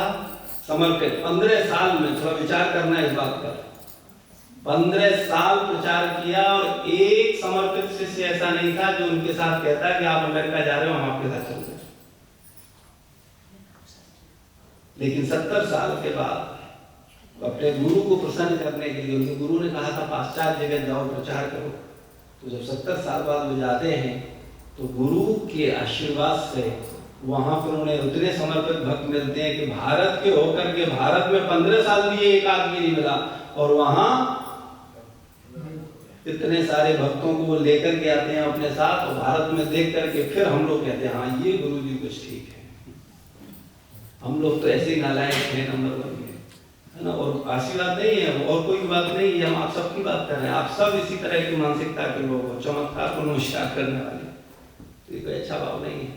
समर्पित। 15 साल में, थोड़ा विचार करना है इस बात पर, 15 साल प्रचार किया और एक समर्पित शिष्य ऐसा नहीं था जो उनके साथ कहता कि आप अमेरिका जा रहे हो हम आपके साथ चल रहे। लेकिन 70 साल के बाद अपने गुरु को प्रसन्न करने के लिए, उनके गुरु ने कहा था पाश्चात्य जगह जाओ प्रचार करो, तो जब 70 साल बाद वो जाते हैं तो गुरु के आशीर्वाद से वहां पर उन्हें उतने समर्पित भक्त मिलते हैं कि भारत के होकर के भारत में 15 साल भी एक आदमी नहीं मिला, और वहां इतने सारे भक्तों को वो लेकर के आते हैं अपने साथ, और भारत में देख करके फिर हम लोग कहते हैं हाँ ये गुरु जी कुछ ठीक है। हम लोग तो ऐसे ही नालायक हैं, नंबर 1 है ना, और आशीर्वाद नहीं है और कोई बात नहीं है, हम आप सबकी बात कर रहे हैं। आप सब इसी तरह की मानसिकता के लोग हो, चमत्कार को नमस्कार करने वाले, तो ये कोई अच्छा भाव नहीं है।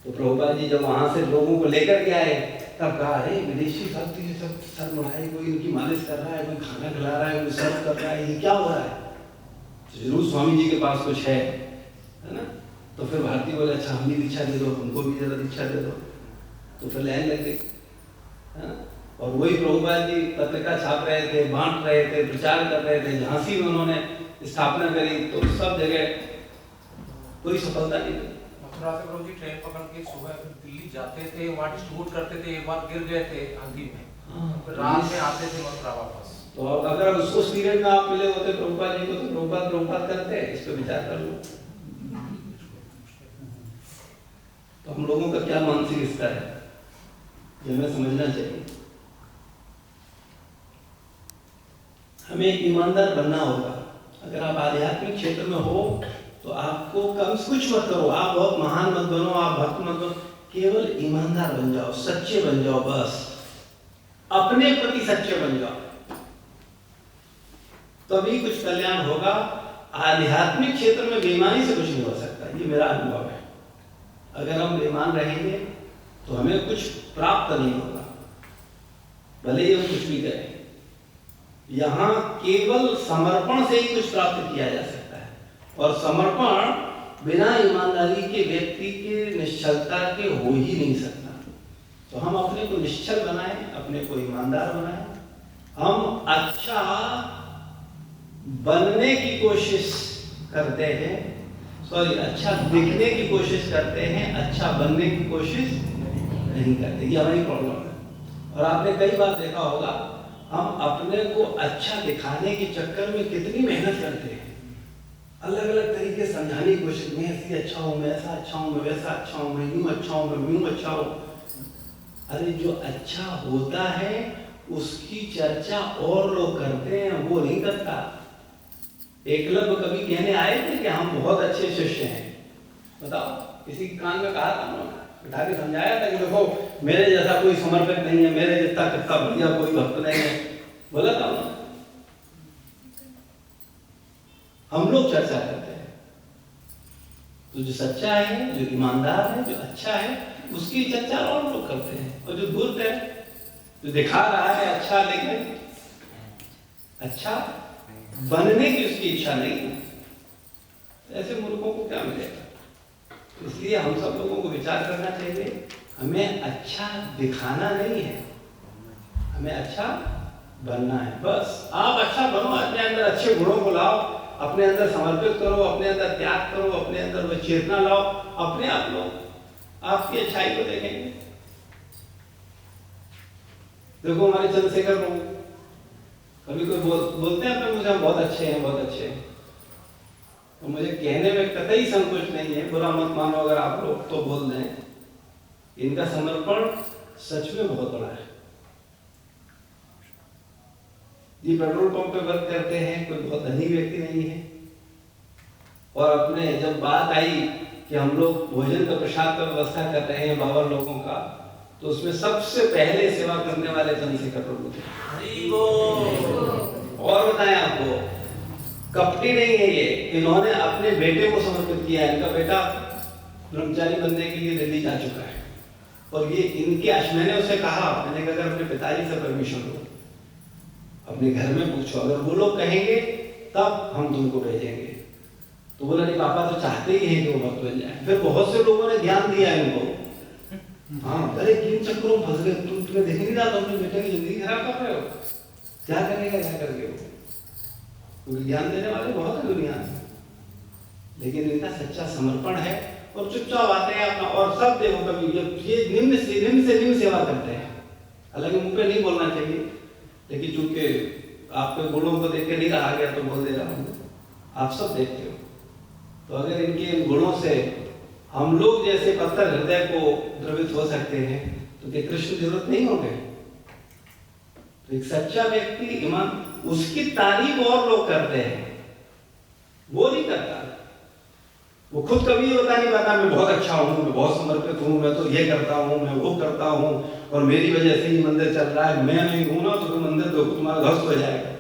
तो प्रभुपाद जी जब वहां से लोगों को लेकर के आए तब कहा अरे विदेशी भक्त ये सब सर मुड़ाए, कोई इनकी मालिश कर रहा है, कोई खाना खिला रहा है, कोई सर्व कर रहा है, ये क्या हो रहा है? तो जरूर स्वामी जी के पास कुछ है ना। तो फिर भारती बोले अच्छा हम भी दीक्षा दे दो, उनको भी जरा दीक्षा दे दो। तो फिर लाइन लग गई, और वही प्रभुपाद जी पत्रिका छाप रहे थे, बांट रहे थे, प्रचार कर रहे थे। झांसी में उन्होंने स्थापना करी तो सब जगह कोई सफलता नहीं मिली। मथुरा से प्रभु जी ट्रेन पकड़ के सुबह दिल्ली जाते थे, वहाँ डिस्ट्रीब्यूट करते थे, एक बार गिर गए थे आंधी में, फिर रात में आते थे मथुरा वापस। तो अगर उस पीरियड में आप मिले होते प्रभुपाद जी को तो प्रभुपाद करते, इस पे विचार कर लो। तो हम लोगों का क्या मानसिक स्तर है ये हमें समझना चाहिए। हमें ईमानदार बनना होगा। अगर आप आध्यात्मिक क्षेत्र में हो तो आपको कम कुछ मत करो, आप बहुत महान मत बनो, आप भक्त मत बनो, केवल ईमानदार बन जाओ, सच्चे बन जाओ, बस अपने प्रति सच्चे बन जाओ, तभी कुछ कल्याण होगा। आध्यात्मिक क्षेत्र में बेईमानी से कुछ नहीं हो सकता, ये मेरा अनुभव है। अगर हम बेईमान रहेंगे तो हमें कुछ प्राप्त नहीं होगा, भले ही हम कुछ भी करें। यहाँ केवल समर्पण से ही कुछ प्राप्त किया जा सकता है, और समर्पण बिना ईमानदारी के व्यक्ति के निश्चलता के हो ही नहीं सकता। तो हम अपने को निश्चल बनाएं, अपने को ईमानदार बनाएं, हम अच्छा बनने की कोशिश करते हैं, अच्छा दिखने की कोशिश करते हैं, अच्छा बनने की कोशिश नहीं करते, ये हमारी प्रॉब्लम है। और आपने कई बार देखा होगा, हम अपने को अच्छा दिखाने के चक्कर में कितनी मेहनत करते हैं, अलग अलग तरीके से समझाने की कोशिश, मैं ऐसे अच्छा हूँ, मैं ऐसा अच्छा हूँ, मैं वैसा अच्छा हूँ, मैं यूँ अच्छा हूँ, मैं यूँ अच्छा हूँ। अरे जो अच्छा होता है उसकी चर्चा और लोग करते हैं, वो नहीं करता। एकलव्य कभी कहने आए थे कि हम बहुत अच्छे शिष्य हैं, बताओ, किसी के कान में कहा था उन्होंने, बिठा के समझाया था कि देखो मेरे जैसा कोई समर्पित नहीं है, मेरे जितना कितना बढ़िया कोई भक्त नहीं है, बोला था उन्होंने? हम लोग चर्चा करते हैं। तो जो सच्चा है, जो ईमानदार है, जो अच्छा है, उसकी चर्चा और लोग करते हैं। और जो धूर्त है, जो दिखा रहा है अच्छा, लेकिन अच्छा बनने की उसकी इच्छा नहीं है, ऐसे मूर्खों को क्या मिलेगा। इसलिए हम सब लोगों को विचार करना चाहिए, हमें अच्छा दिखाना नहीं है, हमें अच्छा बनना है। बस आप अच्छा बनो, अपने अंदर अच्छे गुणों को लाओ, अपने अंदर समर्पित करो, अपने अंदर त्याग करो, अपने अंदर वो चेतना लाओ, अपने आप लोग आपकी अच्छाई को देखेंगे। देखो हमारे चंद्रशेखर प्रभु, कभी कोई बोलते हैं अपने मुझे हम बहुत अच्छे हैं, बहुत अच्छे हैं, तो मुझे कहने में कतई संकोच नहीं है, बुरा मत मानो अगर आप लोग तो बोल दें, इनका समर्पण सच में बहुत बड़ा है। ये पेट्रोल पंप पे वर्क करते हैं, कोई बहुत धनी व्यक्ति नहीं है, और अपने जब बात आई कि हम लोग भोजन का प्रसाद का व्यवस्था कर रहे हैं 52 लोगों का, तो उसमें सबसे पहले सेवा करने वाले चंद्रशेखर प्रभु थे। और बताएं आपको, कपटी नहीं है ये, इन्होंने अपने बेटे को समर्पित किया है। इनका बेटा ब्रह्मचारी बनने के लिए दिल्ली जा चुका है, और ये इनके मैंने उसे कहा, मैंने कहा अगर अपने पिताजी से परमिशन लो, अपने घर में पूछो, अगर वो लोग कहेंगे तब हम तुमको भेजेंगे। तो बोला नहीं पापा तो चाहते ही हैं कि वो भक्त बन जाए। फिर बहुत से लोगों ने ध्यान दिया इनको, हाँ अरे किन चक्करों में फंस गए, तुम्हें देख नहीं रहा, तुम अपने बेटे की जिंदगी खराब कर रहे हो, क्या करेगा क्या करके वो, क्योंकि ज्ञान देने वाले बहुत है दुनिया में, लेकिन इनका सच्चा समर्पण है, और चुपचाप आते हैं अपना, और सब देखो कभी ये निम्न से निम्न सेवा करते हैं। हालांकि मुंह पे नहीं बोलना चाहिए, लेकिन चूंकि आपके गुणों को देख के नहीं रहा गया तो बोल दे रहा हूँ, आप सब देखते हो। तो अगर इनके इन गुणों से हम लोग जैसे पत्थर हृदय को द्रवित हो सकते हैं, तो क्या कृष्ण जरूरत नहीं होंगे? तो एक सच्चा व्यक्ति ईमान, उसकी तारीफ और लोग करते हैं, वो नहीं करता। वो खुद कभी ये बता नहीं पाता मैं बहुत अच्छा हूँ, मैं बहुत समर्पित हूँ, मैं तो ये करता हूँ, मैं वो करता हूँ, और मेरी वजह से ही मंदिर चल रहा है, मैं नहीं हूँ ना तो मंदिर देखो तुम्हारा ध्वस्त हो जाएगा।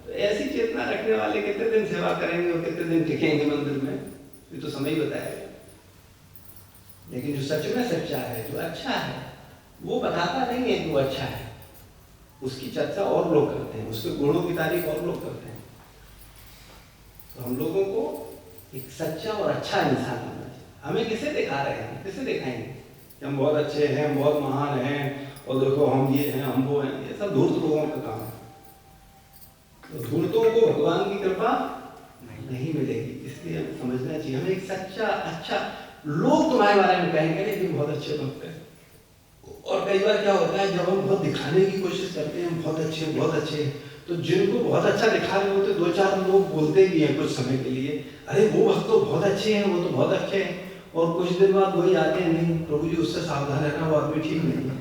तो ऐसी चेतना रखने वाले कितने दिन सेवा करेंगे और कितने दिन टिकेंगे मंदिर में, ये तो समय ही बताएगा। लेकिन जो सच में सच्चा है, जो अच्छा है, वो बताता नहीं है कि वो अच्छा है, उसकी चर्चा और लोग करते हैं, उसके गुणों की तारीफ और लोग करते हैं। तो हम लोगों को एक सच्चा और अच्छा इंसान बनना चाहिए। हमें किसे दिखा रहे हैं, किसे दिखाएंगे कि हम बहुत अच्छे हैं, बहुत महान हैं, और देखो हम ये हैं, हम वो हैं, ये सब धूर्त लोगों का काम है। तो धूर्तों को भगवान की कृपा नहीं मिलेगी, इसलिए हमें समझना चाहिए। हमें एक सच्चा अच्छा, लोग तुम्हारे बारे में कहेंगे लेकिन बहुत अच्छे भक्त हैं। और कई बार क्या होता है, जब हम बहुत दिखाने की कोशिश करते हैं, बहुत अच्छे, तो जिनको बहुत अच्छा दिखा रहे होते 2-4 लोग बोलते भी हैं कुछ समय के लिए, अरे वो भक्त तो बहुत अच्छे हैं, वो तो बहुत अच्छे हैं, और कुछ दिन बाद वही आते हैं, नहीं प्रभु जी उससे सावधान रहना, वो आदमी ठीक नहीं है।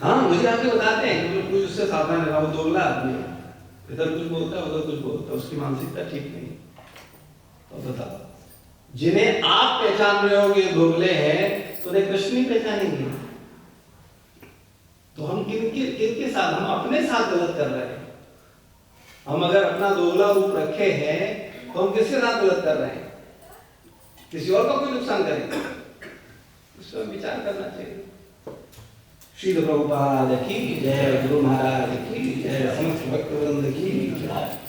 हाँ, मुझे आके बताते हैं कि प्रभु जी उससे सावधान रहना, वो दोगला आदमी है, इधर कुछ बोलता है उधर कुछ बोलता है, उसकी मानसिकता ठीक नहीं। तो बताओ, जिन्हें आप पहचान रहे हो कि दोगले हैं, तो उन्हें कृष्ण नहीं पहचानेंगे। तो हम किनके साथ, हम अपने साथ गलत कर रहे हैं। हम अगर अपना दोगला रूप रखे हैं तो हम किसके साथ गलत कर रहे हैं? किसी और का कोई नुकसान करेंगे, इस पर विचार करना चाहिए। श्री प्रभुपाद की जय, गुरु महाराज की जय, समस्त भक्तवृंद की जय।